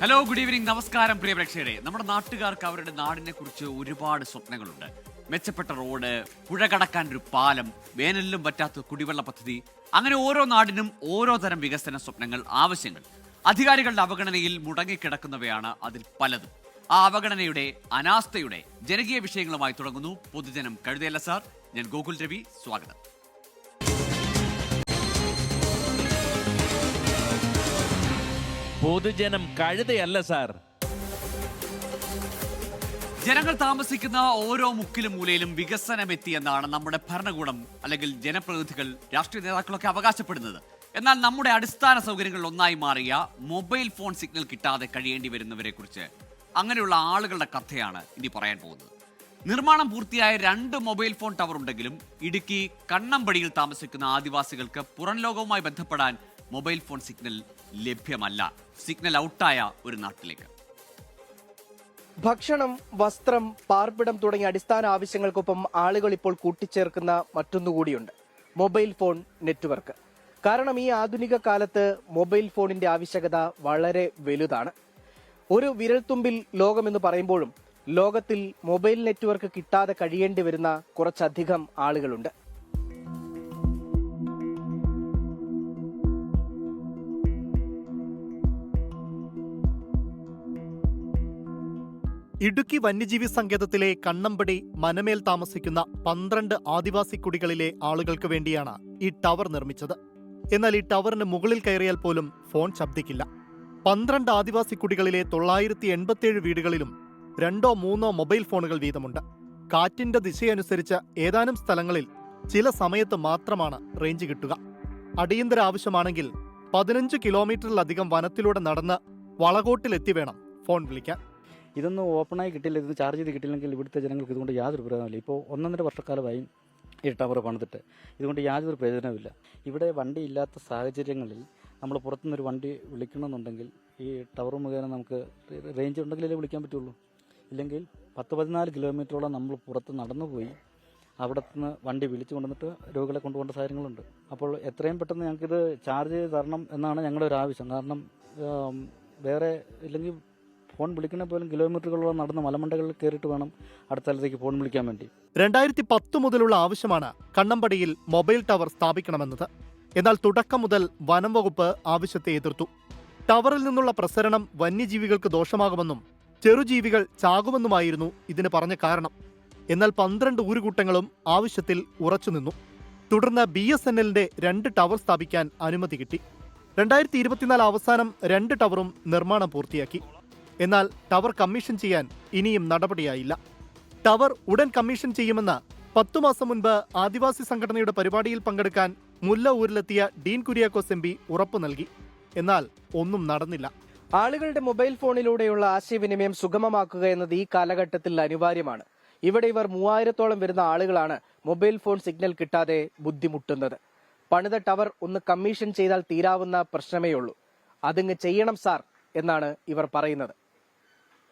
Hello, good evening, നമസ്കാരം പ്രിയ പ്രേക്ഷകരെ. നമ്മുടെ നാട്ടുകാർക്ക് അവരുടെ നാടിനെ കുറിച്ച് ഒരുപാട് സ്വപ്നങ്ങളുണ്ട്. മെച്ചപ്പെട്ട റോഡ്, പുഴ കടക്കാൻ ഒരു പാലം, വേനലിലും പറ്റാത്ത കുടിവെള്ള പദ്ധതി, അങ്ങനെ ഓരോ നാടിനും ഓരോ തരം വികസന സ്വപ്നങ്ങൾ, ആവശ്യങ്ങൾ. അധികാരികളുടെ അവഗണനയിൽ മുടങ്ങിക്കിടക്കുന്നവയാണ് അതിൽ പലതും. ആ അവഗണനയുടെ, അനാസ്ഥയുടെ ജനകീയ വിഷയങ്ങളുമായി തുടങ്ങുന്നു പൊതുജനം കഴുതയല്ല സാർ. ഞാൻ ഗോകുൽ രവി, സ്വാഗതം. പൊതുജനം കഴുതയല്ല സാർ. ജനങ്ങൾ താമസിക്കുന്ന ഓരോ മുക്കിലും മൂലയിലും വികസനം എത്തിയെന്നാണ് നമ്മുടെ ഭരണകൂടം അല്ലെങ്കിൽ ജനപ്രതിനിധികൾ, രാഷ്ട്രീയ നേതാക്കളൊക്കെ അവകാശപ്പെടുന്നത്. എന്നാൽ നമ്മുടെ അടിസ്ഥാന സൗകര്യങ്ങളിൽ ഒന്നായി മാറിയ മൊബൈൽ ഫോൺ സിഗ്നൽ കിട്ടാതെ കഴിയേണ്ടി വരുന്നവരെ കുറിച്ച്, അങ്ങനെയുള്ള ആളുകളുടെ കഥയാണ് ഇനി പറയാൻ പോകുന്നത്. നിർമ്മാണം പൂർത്തിയായ 2 മൊബൈൽ ഫോൺ ടവർ ഉണ്ടെങ്കിലും ഇടുക്കി കണ്ണമ്പടിയിൽ താമസിക്കുന്ന ആദിവാസികൾക്ക് പുറം ലോകവുമായി ബന്ധപ്പെടാൻ മൊബൈൽ ഫോൺ സിഗ്നൽ ലഭ്യമല്ല. സിഗ്നൽ ഔട്ടായ ഒരു നാട്ടിലേക്ക്. ഭക്ഷണം, വസ്ത്രം, പാർപ്പിടം തുടങ്ങിയ അടിസ്ഥാന ആവശ്യങ്ങൾക്കൊപ്പം ആളുകൾ ഇപ്പോൾ കൂട്ടിച്ചേർക്കുന്ന മറ്റൊന്നുകൂടിയുണ്ട്: മൊബൈൽ ഫോൺ നെറ്റ്വർക്ക്. കാരണം ഈ ആധുനിക കാലത്ത് മൊബൈൽ ഫോണിന്റെ ആവശ്യകത വളരെ വലുതാണ്. ഒരു വിരൽത്തുമ്പിൽ ലോകമെന്ന് പറയുമ്പോഴും ലോകത്തിൽ മൊബൈൽ നെറ്റ്വർക്ക് കിട്ടാതെ കഴിയേണ്ടി വരുന്ന കുറച്ചധികം ആളുകളുണ്ട്. ഇടുക്കി വന്യജീവി സങ്കേതത്തിലെ കണ്ണമ്പടി മനമേൽ താമസിക്കുന്ന 12 ആദിവാസി കുടികളിലെ ആളുകൾക്ക് വേണ്ടിയാണ് ഈ ടവർ നിർമ്മിച്ചത്. എന്നാൽ ഈ ടവറിന് മുകളിൽ കയറിയാൽ പോലും ഫോൺ ശബ്ദിക്കില്ല. 12 ആദിവാസി കുടികളിലെ 987 വീടുകളിലും 2 or 3 മൊബൈൽ ഫോണുകൾ വീതമുണ്ട്. കാറ്റിന്റെ ദിശയനുസരിച്ച് ഏതാനും സ്ഥലങ്ങളിൽ ചില സമയത്ത് മാത്രമാണ് റേഞ്ച് കിട്ടുക. അടിയന്തര ആവശ്യമാണെങ്കിൽ 15 കിലോമീറ്ററിലധികം വനത്തിലൂടെ നടന്ന് വളകോട്ടിലെത്തി വേണം ഫോൺ വിളിക്കാൻ. ഇതൊന്നും ഓപ്പണായി കിട്ടില്ല, ഇത് ചാർജ് ചെയ്ത് കിട്ടില്ലെങ്കിൽ ഇവിടുത്തെ ജനങ്ങൾക്ക് ഇതുകൊണ്ട് യാതൊരു പ്രയോജനമില്ല. ഇപ്പോൾ 1.5 വർഷക്കാലമായി ഈ ടവർ പണിതിട്ട് ഇതുകൊണ്ട് യാതൊരു പ്രയോജനമില്ല. ഇവിടെ വണ്ടി ഇല്ലാത്ത സാഹചര്യങ്ങളിൽ നമ്മൾ പുറത്തുനിന്നൊരു വണ്ടി വിളിക്കണമെന്നുണ്ടെങ്കിൽ ഈ ടവർ മുഖേന നമുക്ക് റേഞ്ച് ഉണ്ടെങ്കിലേ വിളിക്കാൻ പറ്റുള്ളൂ. ഇല്ലെങ്കിൽ 10-14 കിലോമീറ്ററോളം നമ്മൾ പുറത്ത് നടന്നുപോയി അവിടെ നിന്ന് വണ്ടി വിളിച്ചു കൊണ്ടുവന്നിട്ട് രോഗികളെ കൊണ്ടുപോകേണ്ട സാഹചര്യങ്ങളുണ്ട്. അപ്പോൾ എത്രയും പെട്ടെന്ന് ഞങ്ങൾക്കിത് ചാർജ് ചെയ്ത് തരണം എന്നാണ് ഞങ്ങളുടെ ഒരു ആവശ്യം. കാരണം വേറെ ഇല്ലെങ്കിൽ ഫോൺ വിളിക്കണ പോലും കിലോമീറ്ററുകളോളം നടന്ന് മലമണ്ടകളിൽ കയറിയിട്ട് വേണം അടുത്ത സ്ഥലത്തേക്ക് ഫോൺ വിളിക്കാൻ വേണ്ടി. 2010 മുതലുള്ള ആവശ്യമാണ് കണ്ണമ്പടിയിൽ മൊബൈൽ ടവർ സ്ഥാപിക്കണമെന്നത്. എന്നാൽ തുടക്കം മുതൽ വനം വകുപ്പ് ആവശ്യത്തെ എതിർത്തു. ടവറിൽ നിന്നുള്ള പ്രസരണം വന്യജീവികൾക്ക് ദോഷമാകുമെന്നും ചെറുജീവികൾ ചാകുമെന്നുമായിരുന്നു ഇതിന് പറഞ്ഞ കാരണം. എന്നാൽ 12 ഊരുകൂട്ടങ്ങളും ആവശ്യത്തിൽ ഉറച്ചുനിന്നു. തുടർന്ന് BSNLന്റെ 2 ടവർ സ്ഥാപിക്കാൻ അനുമതി കിട്ടി. 2024 അവസാനം 2 ടവറും നിർമ്മാണം പൂർത്തിയാക്കി. എന്നാൽ ടവർ കമ്മീഷൻ ചെയ്യാൻ ഇനിയും നടപടിയായില്ല. ടവർ ഉടൻ കമ്മീഷൻ ചെയ്യുമെന്ന് 10 മാസം മുൻപ് ആദിവാസി സംഘടനയുടെ പരിപാടിയിൽ പങ്കെടുക്കാൻ മുല്ല ഊരിലെത്തിയ ഡീൻ കുര്യാക്കോസ് MP ഉറപ്പു നൽകി. എന്നാൽ ഒന്നും നടന്നില്ല. ആളുകളുടെ മൊബൈൽ ഫോണിലൂടെയുള്ള ആശയവിനിമയം സുഗമമാക്കുക എന്നത് ഈ കാലഘട്ടത്തിൽ അനിവാര്യമാണ്. ഇവിടെ ഇവർ 3000-ഓളം വരുന്ന ആളുകളാണ് മൊബൈൽ ഫോൺ സിഗ്നൽ കിട്ടാതെ ബുദ്ധിമുട്ടുന്നത്. പണിത ടവർ ഒന്ന് കമ്മീഷൻ ചെയ്താൽ തീരാവുന്ന പ്രശ്നമേ ഉള്ളൂ. അതിങ്ങ് ചെയ്യണം സാർ എന്നാണ് ഇവർ പറയുന്നത്.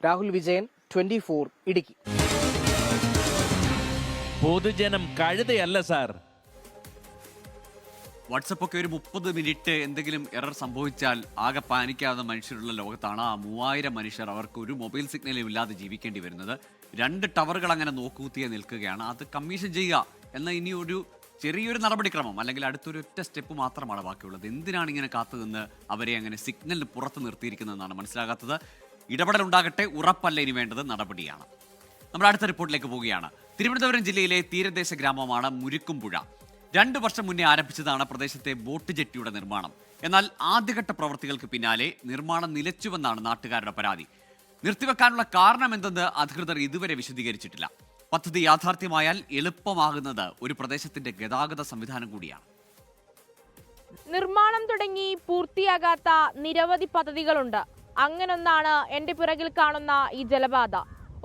രാഹുൽ വിജയൻ, 24 ഇടുക്കി. പൊതുജനം കഴുതയല്ല സാർ. വാട്സപ്പ് ഒക്കെ ഒരു 30 മിനിറ്റ് എന്തെങ്കിലും എറർ സംഭവിച്ചാൽ ആകെ പാനിക്കാവുന്ന മനുഷ്യരുള്ള ലോകത്താണ് ആ 3000 മനുഷ്യർ അവർക്ക് ഒരു മൊബൈൽ സിഗ്നലും ഇല്ലാതെ ജീവിക്കേണ്ടി വരുന്നത്. 2 ടവറുകൾ അങ്ങനെ നോക്കുകുത്തിയെ നിൽക്കുകയാണ്. അത് കമ്മീഷൻ ചെയ്യുക എന്ന ഇനി ഒരു ചെറിയൊരു നടപടിക്രമം അല്ലെങ്കിൽ അടുത്തൊരു ഒറ്റ സ്റ്റെപ്പ് മാത്രമാണ് ബാക്കിയുള്ളത്. എന്തിനാണ് ഇങ്ങനെ കാത്തുനിന്ന് അവരെ അങ്ങനെ സിഗ്നലിന് പുറത്ത് നിർത്തിയിരിക്കുന്നതെന്നാണ് മനസ്സിലാകാത്തത്. ഇടപെടലുണ്ടാകട്ടെ, ഉറപ്പല്ല ഇനി വേണ്ടത് നടപടിയാണ്. നമ്മൾ അടുത്ത റിപ്പോർട്ടിലേക്ക് പോവുകയാണ്. തിരുവനന്തപുരം ജില്ലയിലെ തീരദേശ ഗ്രാമമാണ് മുരുക്കുംപുഴ. 2 വർഷം മുന്നേ ആരംഭിച്ചതാണ് പ്രദേശത്തെ ബോട്ട് ജെട്ടിയുടെ നിർമ്മാണം. എന്നാൽ ആദ്യഘട്ട പ്രവൃത്തികൾക്ക് പിന്നാലെ നിർമ്മാണം നിലച്ചുവെന്നാണ് നാട്ടുകാരുടെ പരാതി. നിർത്തിവെക്കാനുള്ള കാരണം എന്തെന്ന് അധികൃതർ ഇതുവരെ വിശദീകരിച്ചിട്ടില്ല. പദ്ധതി യാഥാർത്ഥ്യമായാൽ എളുപ്പമാകുന്നത് ഒരു പ്രദേശത്തിന്റെ ഗതാഗത സംവിധാനം കൂടിയാണ്. നിർമ്മാണം തുടങ്ങി പൂർത്തിയാകാത്ത നിരവധി പദ്ധതികളുണ്ട്. അങ്ങനൊന്നാണ് എന്റെ പിറകിൽ കാണുന്ന ഈ ജലപാത.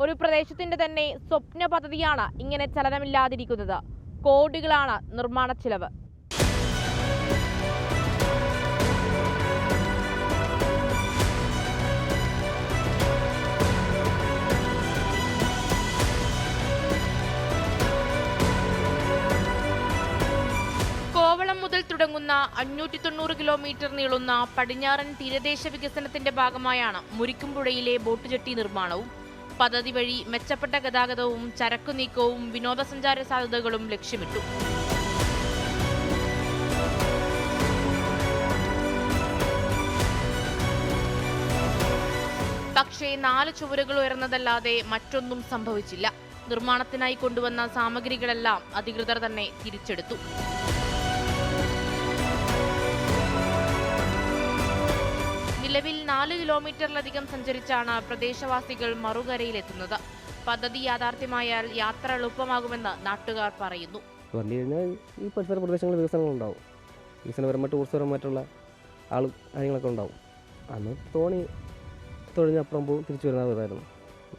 ഒരു പ്രദേശത്തിന്റെ തന്നെ സ്വപ്ന പദ്ധതിയാണ് ഇങ്ങനെ ചലനമില്ലാതിരിക്കുന്നത്. കോടികളാണ് നിർമ്മാണ ചിലവ്. കോവളം മുതൽ തുടങ്ങുന്ന നിന്ന് 590 കിലോമീറ്റർ നീളുന്ന പടിഞ്ഞാറൻ തീരദേശ വികസനത്തിന്റെ ഭാഗമായാണ് മുരിക്കുംപുഴയിലെ ബോട്ട് ജെട്ടി നിർമ്മാണവും. പദ്ധതി വഴി മെച്ചപ്പെട്ട ഗതാഗതവും ചരക്കു നീക്കവും വിനോദസഞ്ചാര സാധ്യതകളും ലക്ഷ്യമിട്ടു. പക്ഷേ 4 ചുവരുകൾ ഉയർന്നതല്ലാതെ മറ്റൊന്നും സംഭവിച്ചില്ല. നിർമ്മാണത്തിനായി കൊണ്ടുവന്ന സാമഗ്രികളെല്ലാം അധികൃതർ തന്നെ തിരിച്ചെടുത്തു. നിലവിൽ 4 കിലോമീറ്ററിലധികം സഞ്ചരിച്ചാണ് പ്രദേശവാസികൾ മറുകരയിലെത്തുന്നത്. പദ്ധതി യാഥാർത്ഥ്യമായാൽ യാത്ര എളുപ്പമാകുമെന്ന് നാട്ടുകാർ പറയുന്നു. വന്നു കഴിഞ്ഞാൽ ഈ പരിസര പ്രദേശങ്ങളിൽ വികസനങ്ങളുണ്ടാവും. വികസനപരമായിട്ട് ടൂറിസപരമായിട്ടുള്ള കാര്യങ്ങളൊക്കെ ഉണ്ടാവും. അന്ന് തോണി തൊഴിഞ്ഞപ്പുറം പോകും, തിരിച്ചു വരുന്നതായിരുന്നു.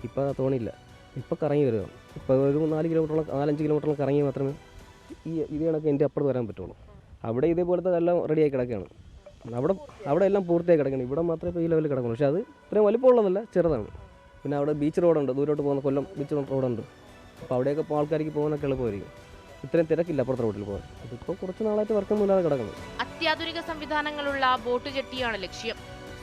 ഇപ്പോൾ തോണിയില്ല, ഇപ്പോൾ കറങ്ങി വരികയാണ്. ഇപ്പോൾ ഒരു 4-5 കിലോമീറ്ററോളം കറങ്ങി മാത്രമേ ഇത് കണക്ക് എൻ്റെ അപ്പുറത്ത് വരാൻ പറ്റുള്ളൂ. അവിടെ ഇതേപോലത്തെ എല്ലാം റെഡിയായി കിടക്കുകയാണ്. അവിടെ എല്ലാം പൂർത്തിയായി കിടക്കണം. ഇവിടെ മാത്രമേ ഇപ്പോൾ ഈ ലെവലിൽ കിടക്കുള്ളൂ. പക്ഷേ അത് ഇത്രയും വലിപ്പമുള്ളതല്ല, ചെറുതാണ്. പിന്നെ അവിടെ ബീച്ച് റോഡുണ്ട്, ദൂരോട്ട് പോകുന്ന കൊല്ലം ബീച്ച് റോഡുണ്ട്. അപ്പോൾ അവിടെയൊക്കെ ഇപ്പോൾ ആൾക്കാർക്ക് പോകാനൊക്കെ എളുപ്പമായിരിക്കും. ഇത്രയും തിരക്കില്ല അപ്പുറത്തെ റോഡിൽ പോകാൻ. അതിപ്പോൾ കുറച്ച് നാളായിട്ട് വർക്കൊന്നും ഇല്ലാതെ കിടക്കണം. അത്യാധുനിക സംവിധാനങ്ങളുള്ള ബോട്ട് ജെട്ടിയാണ് ലക്ഷ്യം.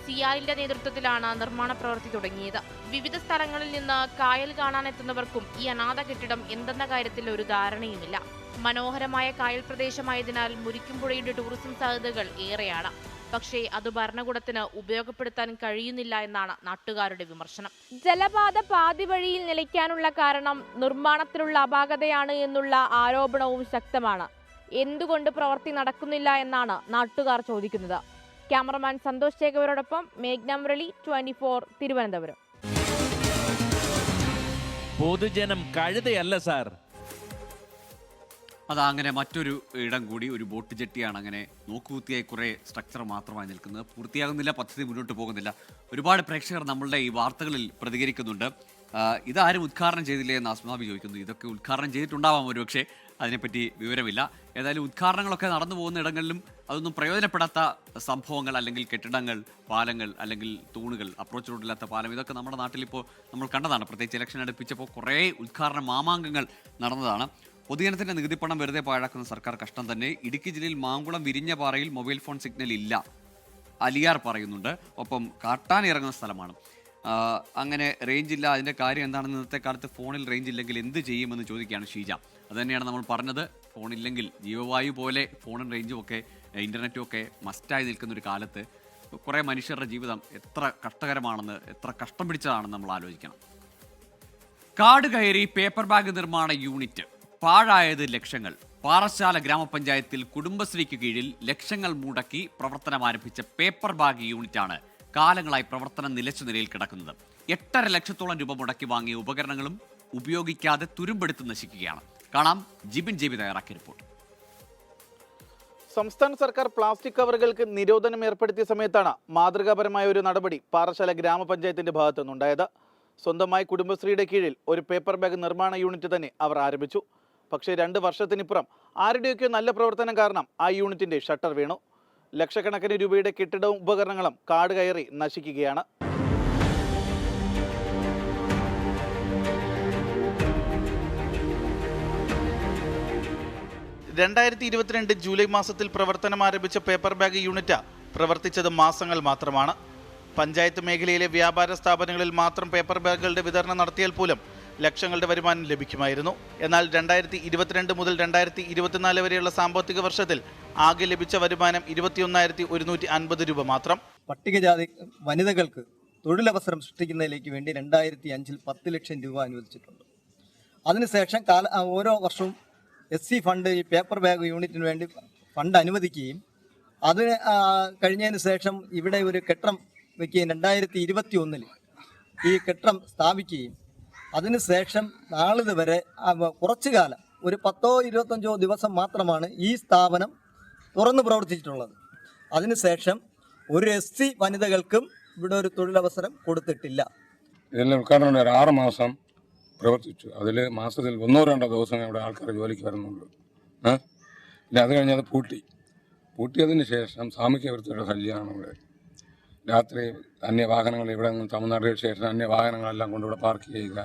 സിയാലിന്റെ നേതൃത്വത്തിലാണ് നിർമ്മാണ പ്രവൃത്തി തുടങ്ങിയത്. വിവിധ സ്ഥലങ്ങളിൽ നിന്ന് കായൽ കാണാനെത്തുന്നവർക്കും ഈ അനാഥ കെട്ടിടം എന്തെന്ന കാര്യത്തിൽ ഒരു ധാരണയുമില്ല. മനോഹരമായ കായൽ പ്രദേശമായതിനാൽ മുരിക്കുംപുഴയുടെ ടൂറിസം സാധ്യതകൾ ഏറെയാണ്. പക്ഷേ അത് ഭരണകൂടത്തിന് ഉപയോഗപ്പെടുത്താൻ കഴിയുന്നില്ല എന്നാണ് നാട്ടുകാരുടെ വിമർശനം. ജലപാത പാതി വഴിയിൽ നിലയ്ക്കാനുള്ള കാരണം നിർമ്മാണത്തിലുള്ള അപാകതയാണ് എന്നുള്ള ആരോപണവും ശക്തമാണ്. എന്തുകൊണ്ട് പ്രവൃത്തി നടക്കുന്നില്ല എന്നാണ് നാട്ടുകാർ ചോദിക്കുന്നത്. ക്യാമറമാൻ സന്തോഷ് ചേകവരോടൊപ്പം മേഘ്ന മുരളി, 24 തിരുവനന്തപുരം. പൊതുജനം കഴുതയല്ല സാർ. അതങ്ങനെ മറ്റൊരു ഇടം കൂടി, ഒരു ബോട്ട് ജെട്ടിയാണ്. അങ്ങനെ നോക്കുകുത്തിയായി കുറേ സ്ട്രക്ചർ മാത്രമായി നിൽക്കുന്നത്. പൂർത്തിയാകുന്നില്ല, പദ്ധതി മുന്നോട്ട് പോകുന്നില്ല. ഒരുപാട് പ്രേക്ഷകർ നമ്മളുടെ ഈ വാർത്തകളിൽ പ്രതികരിക്കുന്നുണ്ട്. ഇതാരും ഉദ്ഘാടനം ചെയ്തില്ലേ എന്ന് അസ്മാബി ചോദിക്കുന്നു. ഇതൊക്കെ ഉദ്ഘാടനം ചെയ്തിട്ടുണ്ടാവാം ഒരുപക്ഷെ, അതിനെപ്പറ്റി വിവരമില്ല. ഏതായാലും ഉദ്ഘാടനങ്ങളൊക്കെ നടന്നു പോകുന്ന ഇടങ്ങളിലും അതൊന്നും പ്രയോജനപ്പെടാത്ത സംഭവങ്ങൾ, അല്ലെങ്കിൽ കെട്ടിടങ്ങൾ, പാലങ്ങൾ, അല്ലെങ്കിൽ തൂണുകൾ, അപ്രോച്ച് റോഡില്ലാത്ത പാലം, ഇതൊക്കെ നമ്മുടെ നാട്ടിലിപ്പോൾ നമ്മൾ കണ്ടതാണ്. പ്രത്യേകിച്ച് ഇലക്ഷൻ അടുപ്പിച്ചപ്പോൾ കുറേ ഉദ്ഘാടന മാമാങ്കങ്ങൾ നടന്നതാണ്. പൊതുജനത്തിൻ്റെ നികുതിപ്പണം വെറുതെ പാഴാക്കുന്ന സർക്കാർ കഷ്ടം തന്നെ. ഇടുക്കി ജില്ലയിൽ മാങ്കുളം വിരിഞ്ഞപാറയിൽ മൊബൈൽ ഫോൺ സിഗ്നൽ ഇല്ല, അലിയാർ പറയുന്നുണ്ട്. ഒപ്പം കാട്ടാനിറങ്ങുന്ന സ്ഥലമാണ്. അങ്ങനെ റേഞ്ച് ഇല്ല. അതിൻ്റെ കാര്യം എന്താണെന്ന് ഇന്നത്തെ കാലത്ത് ഫോണിൽ റേഞ്ച് ഇല്ലെങ്കിൽ എന്ത് ചെയ്യുമെന്ന് ചോദിക്കുകയാണ് ഷീജ. അതുതന്നെയാണ് നമ്മൾ പറഞ്ഞത്. ഫോണില്ലെങ്കിൽ ജീവവായു പോലെ ഫോണും റേഞ്ചും ഒക്കെ ഇൻ്റർനെറ്റും ഒക്കെ മസ്റ്റായി നിൽക്കുന്ന ഒരു കാലത്ത് കുറേ മനുഷ്യരുടെ ജീവിതം എത്ര കഷ്ടകരമാണെന്ന്, എത്ര കഷ്ടം പിടിച്ചതാണെന്ന് നമ്മൾ ആലോചിക്കണം. കാട് കയറി പേപ്പർ ബാഗ് നിർമ്മാണ യൂണിറ്റ് പാഴായത് ലക്ഷങ്ങൾ. പാറശാല ഗ്രാമപഞ്ചായത്തിൽ കുടുംബശ്രീക്ക് കീഴിൽ ലക്ഷങ്ങൾ മുടക്കി പ്രവർത്തനം ആരംഭിച്ച പേപ്പർ ബാഗ് യൂണിറ്റാണ് കാലങ്ങളായി പ്രവർത്തനം നിലച്ച നിലയിൽ കിടക്കുന്നത്. 8.5 ലക്ഷത്തോളം രൂപ മുടക്കി വാങ്ങിയ ഉപകരണങ്ങളും ഉപയോഗിക്കാതെ തുരുമ്പെടുത്ത് നശിക്കുകയാണ്. കാണാം ജിബിൻ ജെബി തയ്യാറാക്കിയ റിപ്പോർട്ട്. സംസ്ഥാന സർക്കാർ പ്ലാസ്റ്റിക് കവറുകൾക്ക് നിരോധനം ഏർപ്പെടുത്തിയ സമയത്താണ് മാതൃകാപരമായ ഒരു നടപടി പാറശാല ഗ്രാമപഞ്ചായത്തിന്റെ ഭാഗത്തു നിന്നുണ്ടായത്. സ്വന്തമായി കുടുംബശ്രീയുടെ കീഴിൽ ഒരു പേപ്പർ ബാഗ് നിർമ്മാണ യൂണിറ്റ് തന്നെ അവർ ആരംഭിച്ചു. പക്ഷേ 2 വർഷത്തിനിപ്പുറം ആരുടെയൊക്കെയോ നല്ല പ്രവർത്തനം കാരണം ആ യൂണിറ്റിന്റെ ഷട്ടർ വീണു. ലക്ഷക്കണക്കിന് രൂപയുടെ കെട്ടിടവും ഉപകരണങ്ങളും കാട് കയറി നശിക്കുകയാണ്. ജൂലൈ മാസത്തിൽ പ്രവർത്തനം ആരംഭിച്ച പേപ്പർ ബാഗ് യൂണിറ്റ് പ്രവർത്തിച്ചത് മാസങ്ങൾ മാത്രമാണ്. പഞ്ചായത്ത് മേഖലയിലെ വ്യാപാര സ്ഥാപനങ്ങളിൽ മാത്രം പേപ്പർ ബാഗുകളുടെ വിതരണം നടത്തിയാൽ പോലും ലക്ഷങ്ങളുടെ വരുമാനം ലഭിക്കുമായിരുന്നു. എന്നാൽ 2022 മുതൽ 2024 വരെയുള്ള സാമ്പത്തിക വർഷത്തിൽ ആകെ ലഭിച്ച വരുമാനം 21,150 രൂപ മാത്രം. പട്ടികജാതി വനിതകൾക്ക് തൊഴിലവസരം സൃഷ്ടിക്കുന്നതിലേക്ക് വേണ്ടി 2005 10 ലക്ഷം രൂപ അനുവദിച്ചിട്ടുണ്ട്. അതിനുശേഷം ഓരോ വർഷവും SC ഫണ്ട് ഈ പേപ്പർ ബാഗ് യൂണിറ്റിന് വേണ്ടി ഫണ്ട് അനുവദിക്കുകയും അതിന് കഴിഞ്ഞതിന് ശേഷം ഇവിടെ ഒരു കെട്ടിടം വയ്ക്കുകയും 2021 ഈ കെട്ടിടം സ്ഥാപിക്കുകയും അതിനുശേഷം നാളിതുവരെ കുറച്ചു കാലം ഒരു 10-25 ദിവസം മാത്രമാണ് ഈ സ്ഥാപനം തുറന്നു പ്രവർത്തിച്ചിട്ടുള്ളത്. അതിനുശേഷം ഒരു SC വനിതകൾക്കും ഇവിടെ ഒരു തൊഴിലവസരം കൊടുത്തിട്ടില്ല. ഇതെല്ലാം ഉദ്ഘാടനം 6 മാസം പ്രവർത്തിച്ചു. അതിൽ മാസത്തിൽ 1-2 ദിവസം ഇവിടെ ആൾക്കാർ ജോലിക്ക് വരുന്നുണ്ട്. പിന്നെ അത് കഴിഞ്ഞത് പൂട്ടിയതിന് ശേഷം സാമൂഹ്യ വിരുദ്ധരുടെ ശല്യമാണ് ഇവിടെ. രാത്രി അന്യവാഹനങ്ങൾ ഇവിടെ നിന്ന് തമിഴ്നാട് സ്റ്റേഷൻ അന്യവാഹനങ്ങളെല്ലാം കൊണ്ടിവിടെ പാർക്ക് ചെയ്യുക,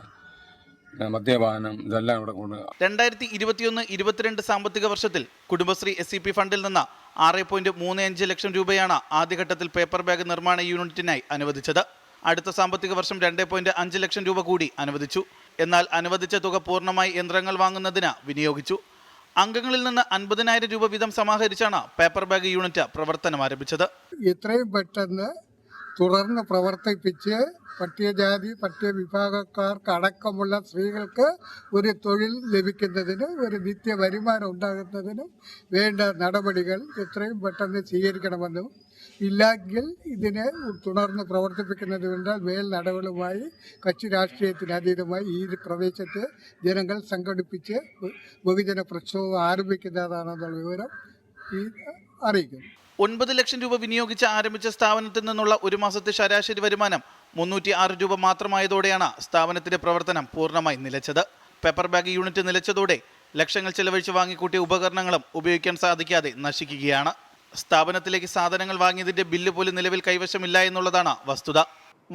മദ്യപാനം, ഇതെല്ലാം ഇവിടെ കൊണ്ട്. 2021-22 സാമ്പത്തിക വർഷത്തിൽ കുടുംബശ്രീ SCP ഫണ്ടിൽ നിന്ന് 6.35 ലക്ഷം രൂപയാണ് ആദ്യഘട്ടത്തിൽ പേപ്പർ ബാഗ് നിർമ്മാണ യൂണിറ്റിനായി അനുവദിച്ചത്. അടുത്ത സാമ്പത്തിക വർഷം 2.5 ലക്ഷം രൂപ കൂടി അനുവദിച്ചു. എന്നാൽ അനുവദിച്ച തുക പൂർണ്ണമായി യന്ത്രങ്ങൾ വാങ്ങുന്നതിന് വിനിയോഗിച്ചു. അംഗങ്ങളിൽ നിന്ന് 50,000 രൂപ വീതം സമാഹരിച്ചാണ് പേപ്പർ ബാഗ് യൂണിറ്റ് പ്രവർത്തനം ആരംഭിച്ചത്. എത്രയും പെട്ടെന്ന് തുടർന്ന് പ്രവർത്തിപ്പിച്ച് പട്ടികജാതി പട്ടികവിഭാഗക്കാർക്ക് അടക്കമുള്ള സ്ത്രീകൾക്ക് ഒരു തൊഴിൽ ലഭിക്കുന്നതിന്, ഒരു നിത്യ വരുമാനം ഉണ്ടാകുന്നതിനും വേണ്ട നടപടികൾ എത്രയും പെട്ടെന്ന് സ്വീകരിക്കണമെന്നും, ഇല്ലെങ്കിൽ ഇതിനെ തുടർന്ന് പ്രവർത്തിപ്പിക്കുന്നത് കൊണ്ടാൽ മേൽ നടപടികളുമായി കക്ഷി രാഷ്ട്രീയത്തിന് അതീതമായി ഈ പ്രദേശത്ത് ജനങ്ങൾ സംഘടിപ്പിച്ച് ബഹുജന പ്രക്ഷോഭം ആരംഭിക്കുന്നതാണെന്നുള്ള വിവരം അറിയിക്കുന്നു. 9 ലക്ഷം രൂപ വിനിയോഗിച്ച് ആരംഭിച്ച സ്ഥാപനത്തിൽ നിന്നുള്ള ഒരു മാസത്തെ ശരാശരി വരുമാനം 306 രൂപ മാത്രമായതോടെയാണ് സ്ഥാപനത്തിന്റെ പ്രവർത്തനം പൂർണ്ണമായി നിലച്ചത്. പേപ്പർ ബാഗ് യൂണിറ്റ് നിലച്ചതോടെ ലക്ഷങ്ങൾ ചെലവഴിച്ച് വാങ്ങിക്കൂട്ടിയ ഉപകരണങ്ങളും ഉപയോഗിക്കാൻ സാധിക്കാതെ നശിക്കുകയാണ്. സ്ഥാപനത്തിലേക്ക് സാധനങ്ങൾ വാങ്ങിയതിന്റെ ബില്ല് പോലും നിലവിൽ കൈവശമില്ല എന്നുള്ളതാണ് വസ്തുത.